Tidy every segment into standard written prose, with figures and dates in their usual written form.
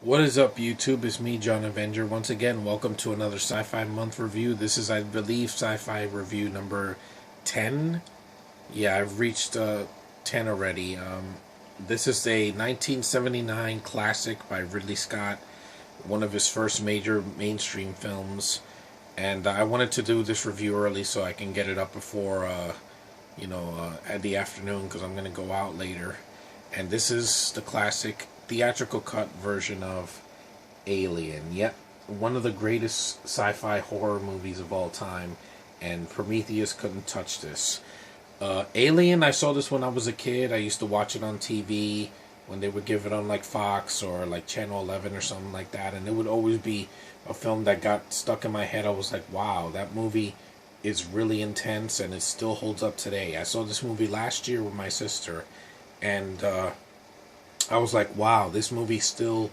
What is up, YouTube? It's me, John Avenger. Once again, welcome to another Sci Fi month review. This is, I believe, Sci Fi review number 10. Yeah, I've reached 10 already. This is a 1979 classic by Ridley Scott, one of his first major mainstream films. And I wanted to do this review early so I can get it up before, at the afternoon because I'm going to go out later. And this is the classic theatrical cut version of Alien. Yep, one of the greatest sci-fi horror movies of all time, and Prometheus couldn't touch this. Alien, I saw this when I was a kid. I used to watch it on TV when they would give it on like Fox or like Channel 11 or something like that, and it would always be a film that got stuck in my head. I was like, wow, that movie is really intense and it still holds up today. I saw this movie last year with my sister, and I was like, wow, this movie still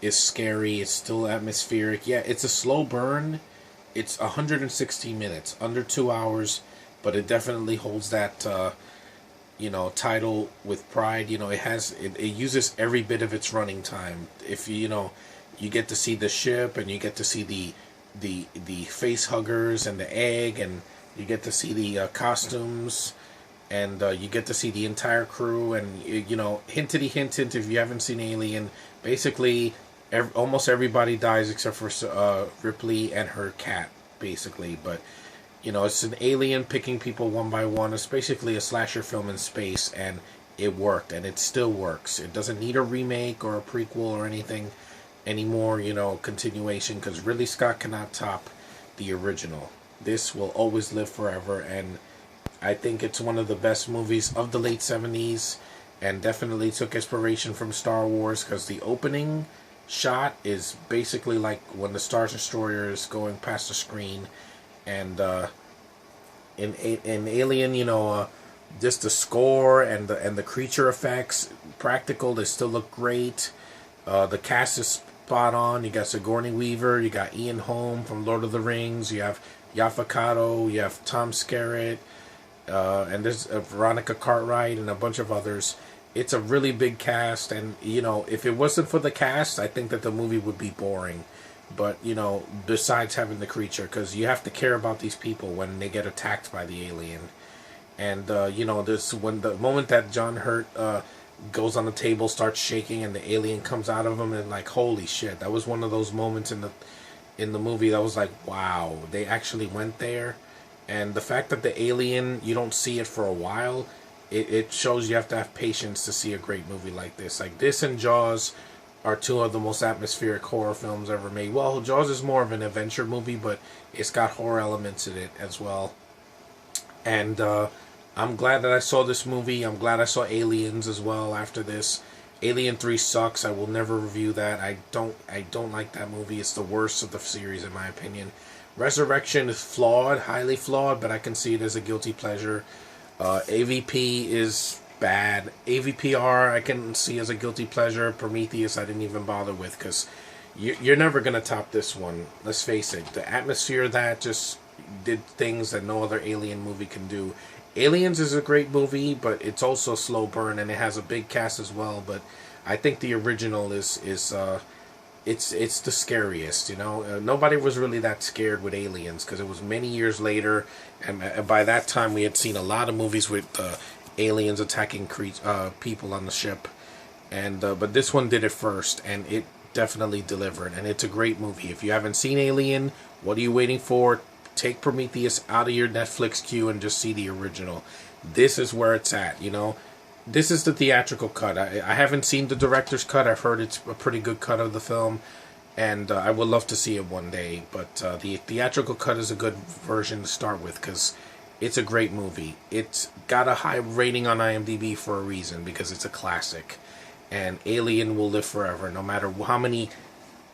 is scary. It's still atmospheric. Yeah, it's a slow burn. It's 160 minutes, under 2 hours, but it definitely holds that, title with pride. It uses every bit of its running time. If you get to see the ship, and you get to see the face huggers and the egg, and you get to see the costumes, and you get to see the entire crew. And hintity hint, if you haven't seen Alien, basically almost everybody dies except for Ripley and her cat, basically. But it's an alien picking people one by one. It's basically a slasher film in space, and it worked, and it still works. It doesn't need a remake or a prequel or anything anymore, continuation, because Ridley Scott cannot top the original. This will always live forever, and I think it's one of the best movies of the late 70s, and definitely took inspiration from Star Wars, because the opening shot is basically like when the Star Destroyer is going past the screen. And in Alien, just the score and the creature effects, practical, they still look great. The cast is spot on. You got Sigourney Weaver, you got Ian Holm from Lord of the Rings, you have Yaphet Kotto, you have Tom Skerritt, and there's Veronica Cartwright and a bunch of others. It's a really big cast, and if it wasn't for the cast, I think that the movie would be boring. But besides having the creature, because you have to care about these people when they get attacked by the alien. And this, when the moment that John Hurt goes on the table, starts shaking, and the alien comes out of him, and like, holy shit, that was one of those moments in the movie that was like, wow, they actually went there. And the fact that the alien, you don't see it for a while, it shows you have to have patience to see a great movie like this. Like this and Jaws are two of the most atmospheric horror films ever made. Well, Jaws is more of an adventure movie, but it's got horror elements in it as well. And I'm glad that I saw this movie. I'm glad I saw Aliens as well after this. Alien 3 sucks. I will never review that. I don't like that movie. It's the worst of the series in my opinion. Resurrection is flawed, highly flawed, but I can see it as a guilty pleasure. AVP is bad. AVPR I can see as a guilty pleasure. Prometheus I didn't even bother with, because you're never going to top this one. Let's face it. The atmosphere that just did things that no other alien movie can do. Aliens is a great movie, but it's also a slow burn, and it has a big cast as well. But I think the original is it's the scariest. Nobody was really that scared with Aliens, because it was many years later, and by that time we had seen a lot of movies with aliens attacking people on the ship, and but this one did it first, and it definitely delivered, and it's a great movie. If you haven't seen Alien, what are you waiting for? Take Prometheus out of your Netflix queue and just see the original. This is where it's at. This is the theatrical cut. I haven't seen the director's cut. I've heard it's a pretty good cut of the film, and I would love to see it one day. But the theatrical cut is a good version to start with, because it's a great movie. It's got a high rating on IMDb for a reason, because it's a classic. And Alien will live forever, no matter how many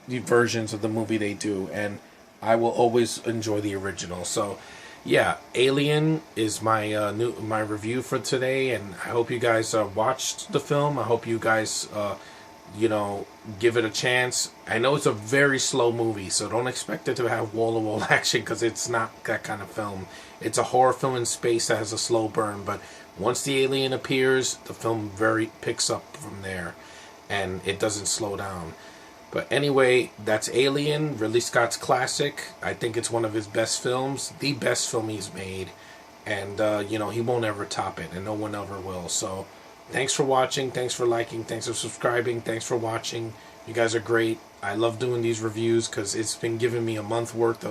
versions of the movie they do. And I will always enjoy the original. So, yeah, Alien is my my review for today, and I hope you guys watched the film. I hope you guys give it a chance. I know it's a very slow movie, so don't expect it to have wall-to-wall action, because it's not that kind of film. It's a horror film in space that has a slow burn, but once the alien appears, the film very picks up from there, and it doesn't slow down. But anyway, that's Alien, Ridley Scott's classic. I think it's one of his best films, the best film he's made. And, he won't ever top it, and no one ever will. So, thanks for watching, thanks for liking, thanks for subscribing, thanks for watching. You guys are great. I love doing these reviews because it's been giving me a month worth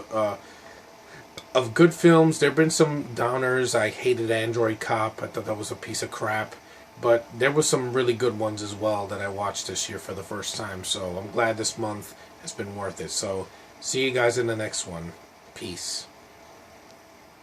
of good films. There have been some downers. I hated Android Cop. I thought that was a piece of crap. But there was some really good ones as well that I watched this year for the first time. So I'm glad this month has been worth it. So see you guys in the next one. Peace.